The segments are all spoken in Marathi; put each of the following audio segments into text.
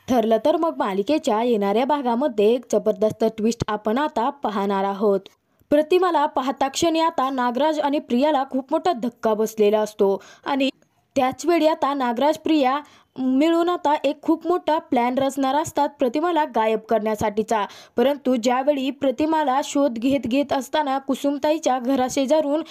ठरलं तर मग मालिकेच्या येणाऱ्या भागामध्ये एक जबरदस्त ट्विस्ट आपण आता पाहणार आहोत। प्रतिमाला पाहता क्षणी आता नागराज आणि प्रियाला खूप मोठा धक्का बसलेला असतो आणि त्याच वेळी आता नागराज प्रिया मिळून आता एक खूप मोठा प्लॅन रचणार असतात प्रतिमाला गायब करण्यासाठीचा। परंतु ज्यावेळी प्रतिमाला शोध घेत असताना कुसुमताईच्या घराशेजारून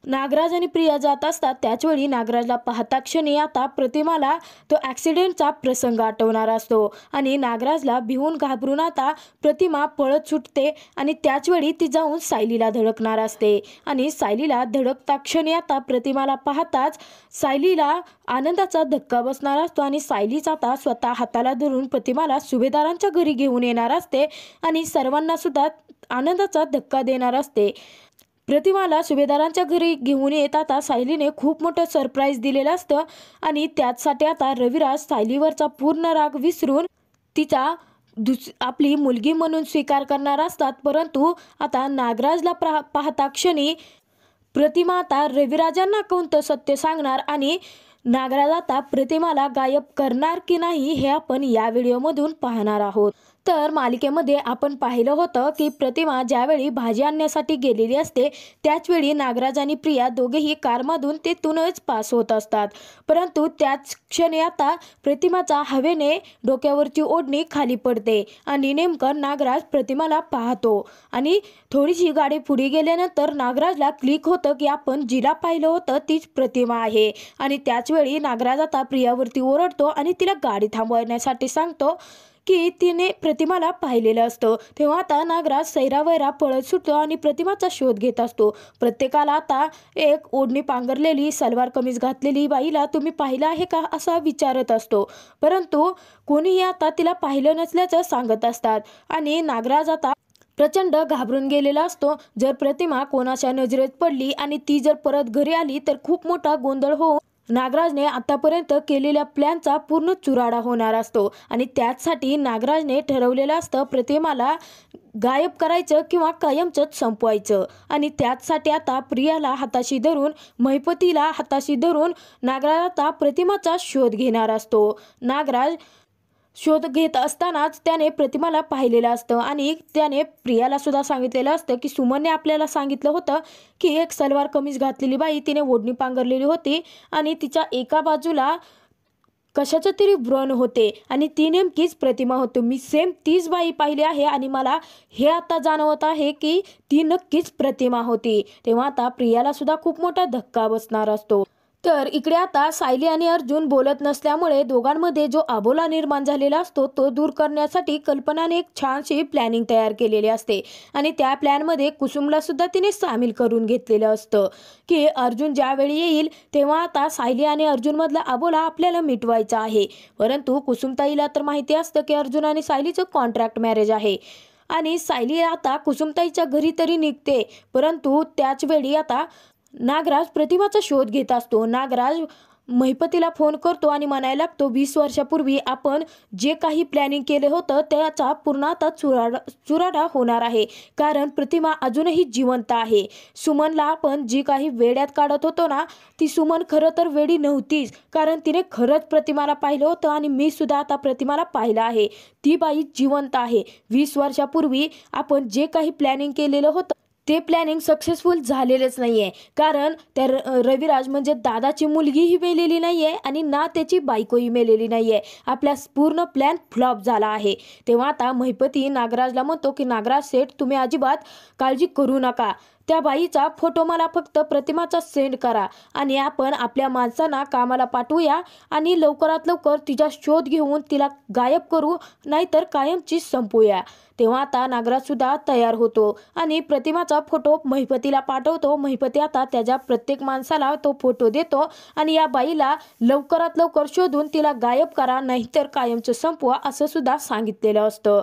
नागराज आणि प्रिया जात असतात त्याचवेळी नागराजला पाहता क्षणी आता प्रतिमाला तो ॲक्सिडेंटचा प्रसंग आठवणार असतो आणि नागराजला भिवून घाबरून आता प्रतिमा पळत सुटते आणि त्याचवेळी ती जाऊन सायलीला धडकणार असते आणि सायलीला धडकता क्षणी आता प्रतिमाला पाहताच सायलीला आनंदाचा धक्का बसणार असतो आणि सायलीच आता स्वतः हाताला धरून प्रतिमाला सुभेदारांच्या घरी घेऊन येणार असते आणि सर्वांना सुद्धा आनंदाचा धक्का देणार असते। प्रतिमाला सुभेदारांच्या घरी घेऊन येत आता सायलीने खूप मोठं सरप्राईज दिलेलं असतं आणि त्याचसाठी आता रविराज सायलीवरचा पूर्ण राग विसरून तिचा आपली मुलगी म्हणून स्वीकार करणार असतात। परंतु आता नागराजला पाहता क्षणी प्रतिमा आता रविराजांना कोणतं सत्य सांगणार आणि नागराज आता प्रतिमाला गायब करणार की नाही हे आपण या व्हिडिओमधून पाहणार आहोत। तर मालिकेमध्ये आपण पाहिलं होतं की प्रतिमा ज्यावेळी भाजी आणण्यासाठी गेलेली असते त्याचवेळी नागराज आणि प्रिया दोघेही कारमधून तेथूनच पास होत असतात। परंतु त्याच क्षणी आता प्रतिमाचा हवेने डोक्यावरची ओढणी खाली पडते आणि नेमकं नागराज प्रतिमाला पाहतो आणि थोडीशी गाडी पुढे गेल्यानंतर नागराजला क्लिक होतं की आपण जिला पाहिलं होतं तीच प्रतिमा आहे आणि त्याचवेळी नागराज आता प्रियावरती ओरडतो आणि तिला गाडी थांबवण्यासाठी सांगतो की तिने प्रतिमाला पाहिलेलं असतं। तेव्हा आता नागराज सैरावैरा पळत सुटतो आणि प्रतिमाचा शोध घेत असतो। प्रत्येकाला आता एक ओढणी पांघरलेली सलवार कमीज घातलेली बाईला तुम्ही पाहिलं आहे का असा विचारत असतो, परंतु कोणीही आता तिला पाहिलं नसल्याचं सांगत असतात आणि नागराज आता प्रचंड घाबरून गेलेला असतो। जर प्रतिमा कोणाच्या नजरेत पडली आणि ती जर परत घरी आली तर खूप मोठा गोंधळ होऊन नागराजने आतापर्यंत केलेल्या प्लॅनचा पूर्ण चुराडा होणार असतो आणि त्याचसाठी नागराजने ठरवलेलं असतं प्रतिमाला गायब करायचं किंवा कायमचंच संपवायचं आणि त्याचसाठी आता प्रियाला हाताशी धरून महिपतीला हाताशी धरून नागराज आता प्रतिमाचा शोध घेणार असतो। नागराज शोध घेत असतानाच त्याने प्रतिमाला पाहिलेलं असतं आणि त्याने प्रियाला सुद्धा सांगितलेलं असतं की सुमनने आपल्याला सांगितलं होतं की एक सलवार कमीज घातलेली बाई तिने ओढणी पांघरलेली होती आणि तिच्या एका बाजूला कशाचं तरी व्रण होते आणि ती नेमकीच प्रतिमा होती। मी सेम तीच बाई पाहिली आहे आणि मला हे आता जाणवत आहे की ती नक्कीच प्रतिमा होती। तेव्हा आता प्रियाला सुद्धा खूप मोठा धक्का बसणार असतो। तर इकडे आता सायली आणि अर्जुन बोलत नसल्यामुळे दोघांमध्ये जो अबोला निर्माण झालेला असतो तो दूर करण्यासाठी कल्पनाने एक छानशी प्लॅनिंग तयार केलेली असते आणि त्या प्लॅनमध्ये कुसुमला सुद्धा तिने सामील करून घेतलेलं असतं की अर्जुन ज्यावेळी येईल तेव्हा आता सायली आणि अर्जुन मधला अबोला आपल्याला मिटवायचा आहे। परंतु कुसुमताईला तर माहिती असतं की अर्जुन आणि सायलीचं कॉन्ट्रॅक्ट मॅरेज आहे आणि सायली आता कुसुमताईच्या घरी तरी निघते, परंतु त्याच वेळी आता नागराज प्रतिमाचा शोध घेत असतो। नागराज महिपतीला फोन करतो आणि म्हणायला लागतो 20 वर्षापूर्वी आपण जे काही प्लॅनिंग केले होतं त्याचा पूर्ण आता चुराडा होणार आहे, कारण प्रतिमा अजूनही जिवंत आहे। सुमनला आपण जी काही वेड्यात काढत होतो ना ती सुमन खरं तर वेडी नव्हतीच, कारण तिने खरंच प्रतिमाला पाहिलं होतं आणि मी सुद्धा आता प्रतिमाला पाहिलं आहे। ती बाई जिवंत आहे। 20 वर्षापूर्वी आपण जे काही प्लॅनिंग केलेलं होतं ते प्लॅनिंग सक्सेसफुल झालेलंच नाहीये, कारण त्या रविराज म्हणजे दादाची मुलगीही मेलेली नाहीये आणि ना त्याची बायकोही मेलेली नाहीये। आपला पूर्ण प्लॅन फ्लॉप झाला आहे। तेव्हा आता महिपती नागराजला म्हणतो की नागराज सेठ तुम्ही अजिबात काळजी करू नका, त्या बाईचा फोटो मला फक्त प्रतिमाचा सेंड करा आणि आपण आपल्या माणसांना कामाला पाठवूया आणि लवकरात लवकर तिचा शोध घेऊन तिला गायब करू, नाहीतर कायमची संपवूया। तेव्हा आता नागराज सुद्धा तयार होतो आणि प्रतिमाचा फोटो महिपतीला पाठवतो। महिपती आता त्याच्या प्रत्येक माणसाला तो फोटो देतो आणि या बाईला लवकरात लवकर शोधून तिला गायब करा, नाहीतर कायमचं संपवा असं सुद्धा सांगितलेलं असतं।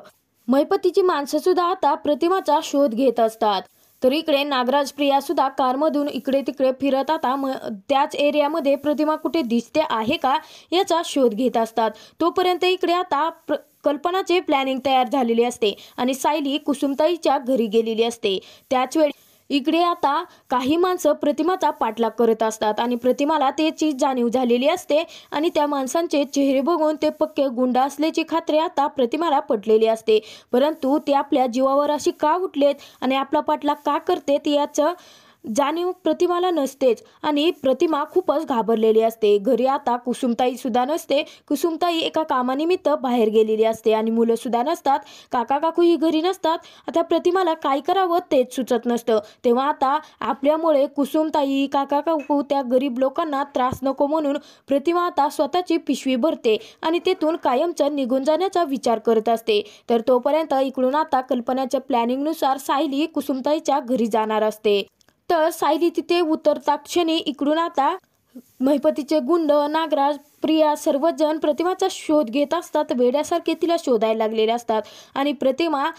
महिपतीची माणसं सुद्धा आता प्रतिमाचा शोध घेत असतात। तर इकडे नागराज प्रिया सुद्धा कारमधून इकडे तिकडे फिरत आता त्याच एरियामध्ये प्रतिमा कुठे दिसते आहे का याचा शोध घेत असतात। तोपर्यंत इकडे आता कल्पनाचे प्लॅनिंग तयार झालेली असते आणि सायली कुसुमताईच्या घरी गेलेली असते। त्याच वेळी इकडे आता काही माणसं प्रतिमाचा पाठलाग करत असतात आणि प्रतिमाला त्याची जाणीव झालेली असते आणि त्या माणसांचे चेहरे बघून ते पक्के गुंड असल्याची खात्री आता प्रतिमाला पटलेली असते. परंतु ते आपल्या जीवावर अशी का उठलेत आणि आपला पाठलाग का करतेत याचं जाणीव प्रतिमाला नसतेच आणि प्रतिमा खूपच घाबरलेली असते. घरी आता कुसुमताई सुद्धा नसते. कुसुमताई एका कामानिमित्त बाहेर गेलेली असते आणि मुलं सुद्धा नसतात. काका काकूही घरी नसतात. आता प्रतिमाला काय करावं तेच सुचत नसतं. तेव्हा आता आपल्यामुळे कुसुमताई काका काकू त्या गरीब लोकांना त्रास नको म्हणून प्रतिमा आता स्वतःची पिशवी भरते आणि तेथून कायमचं निघून जाण्याचा विचार करत असते. तर तोपर्यंत इकडून आता कल्पनाच्या प्लॅनिंगनुसार सायली कुसुमताईच्या घरी जाणार असते. तर सायली तिथे उतरता क्षणी इकडून आता महिपतीचे गुंड नागराज प्रिया सर्वजण प्रतिमाचा शोध घेत असतात. वेड्यासारखे तिला शोधायला लागलेले असतात आणि प्रतिमा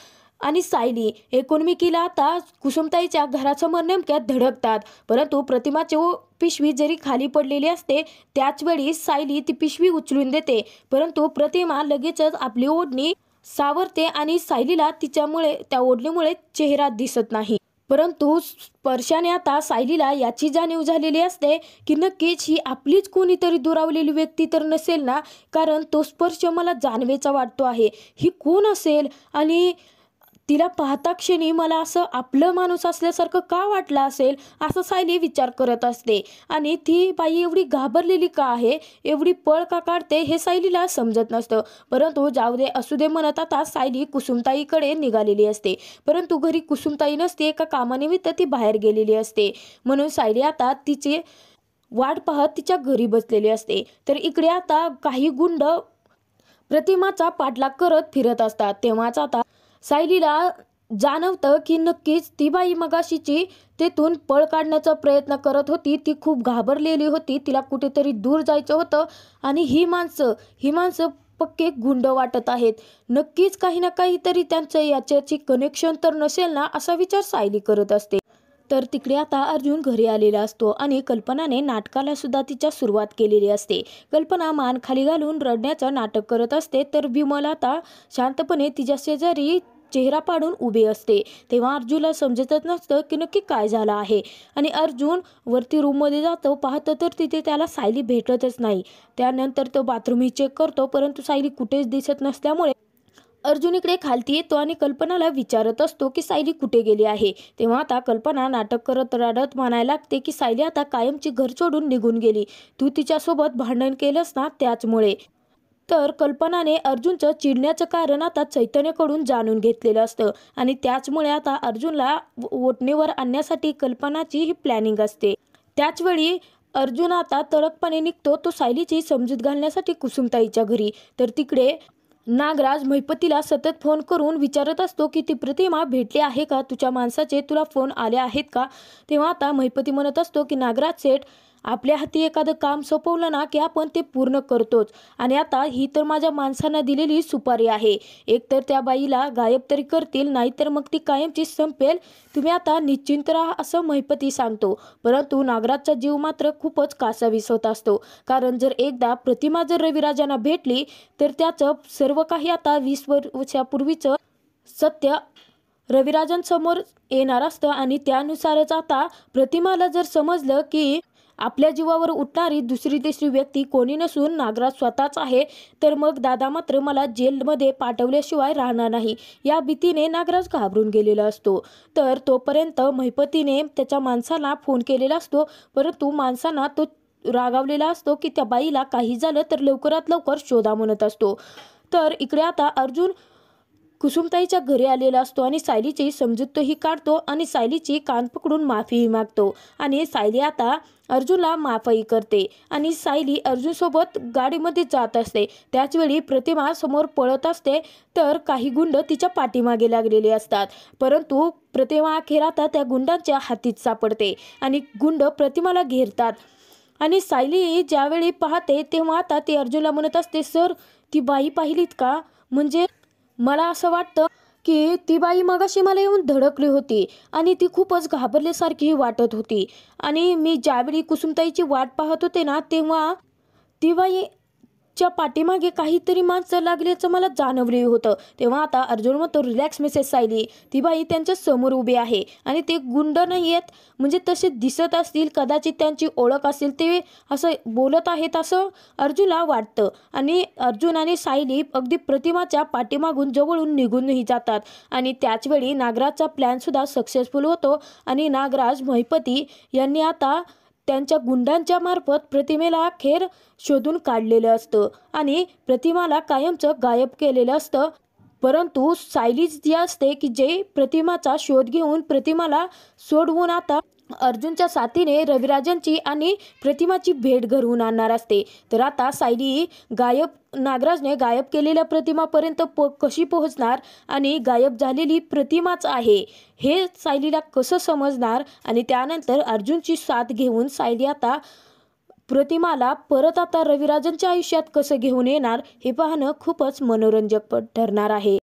आणि सायली एकूणमेकीला आता कुसुमताईच्या घरासमोर नेमक्या धडकतात. परंतु प्रतिमाची पिशवी जरी खाली पडलेली असते त्याच वेळी सायली ती पिशवी उचलून देते. परंतु प्रतिमा लगेचच आपली ओढणी सावरते आणि सायलीला त्या ओढणीमुळे चेहरा दिसत नाही. परंतु स्पर्शाने आता सायलीला याची जाणीव झालेली असते की नक्कीच ही आपलीच कोणीतरी दुरावलेली व्यक्ती तर नसेल ना, कारण तो स्पर्श मला जाणवेचा वाटतो आहे. ही कोण असेल आणि तिला पाहता क्षणी मला असं आपलं माणूस असल्यासारखं का वाटलं असेल असं सायली विचार करत असते. आणि ती बाई एवढी घाबरलेली का आहे, एवढी पळ का काढते हे सायलीला समजत नसतं. परंतु जाऊ दे असू दे म्हणत आता सायली कुसुमताईकडे निघालेली असते. परंतु घरी कुसुमताई नसते. एका कामानिमित्त ती बाहेर गेलेली असते. म्हणून सायली आता तिची वाट पाहत तिच्या घरी बसलेली असते. तर इकडे आता काही गुंड प्रतिमाचा पाठलाग करत फिरत असतात. तेव्हाच आता सायलीला जाणवतं की नक्कीच ती बाई मगाशीची तेथून पळ काढण्याचा प्रयत्न करत होती. ती खूप घाबरलेली होती. तिला कुठेतरी दूर जायचं होतं आणि ही माणसं पक्के गुंड वाटत आहेत. नक्कीच काही ना काहीतरी त्यांचं याच्याची कनेक्शन तर नसेल ना असा विचार सायली करत असते. तर तिकडे आता अर्जुन घरी आलेला असतो आणि कल्पनाने नाटकाला सुद्धा तिच्या सुरुवात केलेली असते. कल्पना मान खाली घालून रडण्याचं नाटक करत असते. तर विमल आता शांतपणे तिच्या शेजारी चेहरा पाडून उभी असते. तेव्हा अर्जुनला समजतच नसतं की नक्की काय झालं आहे आणि अर्जुन वरती रूममध्ये जातो. पाहतो तर तिथे त्याला सायली भेटतच नाही. त्यानंतर तो बाथरूमही चेक करतो परंतु सायली कुठेच दिसत नसल्यामुळे अर्जुन इकडे खालती येतो आणि कल्पनाला विचारत असतो की सायली कुठे गेली आहे. तेव्हा आता कल्पना नाटक करत रडत म्हणायला लागते की सायली आता कायमची घर सोडून निघून गेली. तू तिच्यासोबत भांडण केलंस ना त्याचमुळे. तर कल्पनाने अर्जुनचं चिडण्याचं कारण आता चैतन्यकडून जाणून घेतलेलं असतं आणि त्याचमुळे आता अर्जुनला ओटणीवर आणण्यासाठी कल्पनाची ही प्लॅनिंग असते. त्याचवेळी अर्जुन आता तडकपणे निघतो तो सायलीची समजूत घालण्यासाठी कुसुमताईच्या घरी. तर तिकडे नागराज महिपतीला सतत फोन करून विचारत असतो की ती प्रतिमा भेटली आहे का, तुझ्या माणसाचे तुला फोन आले आहेत का. तेव्हा आता महिपती म्हणत असतो की नागराज सेठ, आपल्या हाती एखादं काम सोपवलं ना की आपण ते पूर्ण करतोच आणि आता ही तर माझ्या माणसांना दिलेली सुपारी आहे. एकतर त्या बाईला गायब तरी करतील नाहीतर मग ती कायमची संपेल. तुम्ही आता निश्चिंत राहा असं महिपती सांगतो. परंतु नागराजचा जीव मात्र खूपच कासावीस होत असतो. कारण जर एकदा प्रतिमा जर रविराजांना भेटली तर त्याचं सर्व काही आता 20 वर्षापूर्वीचं सत्य रविराजांसमोर येणार असतं आणि त्यानुसारच आता प्रतिमाला जर समजलं की आपल्या जीवावर उठणारी दुसरी तिसरी व्यक्ती कोणी नसून नागराज स्वतःच आहे तर मग दादा मात्र मला जेलमध्ये पाठवल्याशिवाय राहणार नाही या भीतीने नागराज घाबरून गेलेला असतो. तर तोपर्यंत महिपतीने त्याच्या माणसाला फोन केलेला असतो परंतु माणसांना तो रागावलेला असतो की त्या बाईला काही झालं तर लवकरात लवकर शोधा म्हणत असतो. तर इकडे आता अर्जुन कुसुमताईच्या घरी आलेला असतो आणि सायलीची समजूतही काढतो आणि सायलीची कान पकडून माफीही मागतो आणि सायली आता अर्जुनला माफही करते आणि सायली अर्जुनसोबत गाडीमध्ये जात असते. त्याचवेळी प्रतिमा समोर पळत असते तर काही गुंड तिच्या पाठीमागे लागलेले असतात. परंतु प्रतिमा अखेर आता त्या गुंडांच्या हातीत सापडते आणि गुंड प्रतिमाला घेरतात आणि सायली ज्यावेळी पाहते तेव्हा आता ती अर्जुनला म्हणत असते, सर ती बाई पाहिलीत का, म्हणजे मला असं वाटतं की ती बाई मगाशी मला येऊन धडकली होती आणि ती खूपच घाबरल्यासारखी वाटत होती आणि मी ज्यावेळी कुसुमताईची वाट पाहत होते ना तेव्हा ती बाई च्या पाठीमागे काहीतरी माणसं लागल्याचं मला जाणवले होतं. तेव्हा आता अर्जुन म्हणतो, रिलॅक्स मिसेस सायली, ती बाई त्यांच्या समोर उभी आहे आणि ते गुंड नाही आहेत, म्हणजे तसे दिसत असतील, कदाचित त्यांची ओळख असेल, ते असं बोलत आहेत असं अर्जुनला वाटतं. आणि अर्जुन आणि सायली अगदी प्रतिमाच्या पाठीमागून जवळून निघूनही जातात आणि त्याचवेळी नागराजचा प्लॅनसुद्धा सक्सेसफुल होतो आणि नागराज महिपती यांनी आता त्यांच्या गुंडांच्या मार्फत प्रतिमेला अखेर शोधून काढलेलं असतं आणि प्रतिमाला कायमचं गायब केलेलं असतं. परंतु सायलीच जी असते की जे प्रतिमाचा शोध घेऊन प्रतिमाला सोडवून आता अर्जुनच्या साथीने रविराजांची आणि प्रतिमाची भेट घडवून आणणार असते. तर आता सायली नागराजने गायब केलेल्या प्रतिमापर्यंत कशी पोहोचणार आणि गायब झालेली प्रतिमाच आहे हे सायलीला कसं समजणार आणि त्यानंतर अर्जुनची साथ घेऊन सायली आता प्रतिमाला परत आता रविराजांच्या आयुष्यात कसं घेऊन येणार हे पाहणं खूपच मनोरंजक ठरणार आहे.